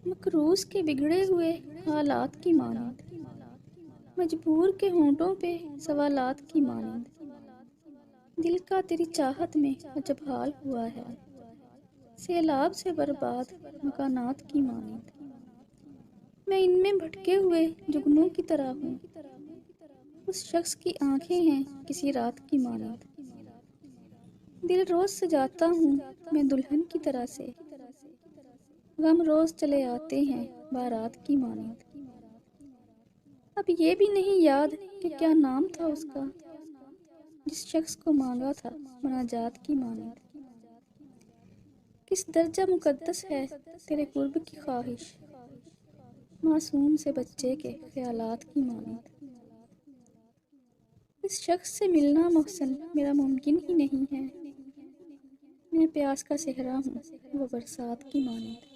مکروس کے بگڑے ہوئے حالات کی مانند، مجبور کے ہونٹوں پہ سوالات کی مانند، دل کا تیری چاہت میں عجب حال ہوا ہے، سیلاب سے برباد مکانات کی مانند۔ میں ان میں بھٹکے ہوئے جگنوں کی طرح ہوں، اس شخص کی آنکھیں ہیں کسی رات کی مانند۔ دل روز سجاتا ہوں میں دلہن کی طرح سے، غم روز چلے آتے ہیں بارات کی مانند۔ اب یہ بھی نہیں یاد کہ کیا نام تھا اس کا، جس شخص کو مانگا تھا مناجات کی مانند۔ کس درجہ مقدس ہے تیرے قرب کی خواہش، معصوم سے بچے کے خیالات کی مانند۔ اس شخص سے ملنا محسن میرا ممکن ہی نہیں ہے، میں پیاس کا صحرا ہوں وہ برسات کی مانند۔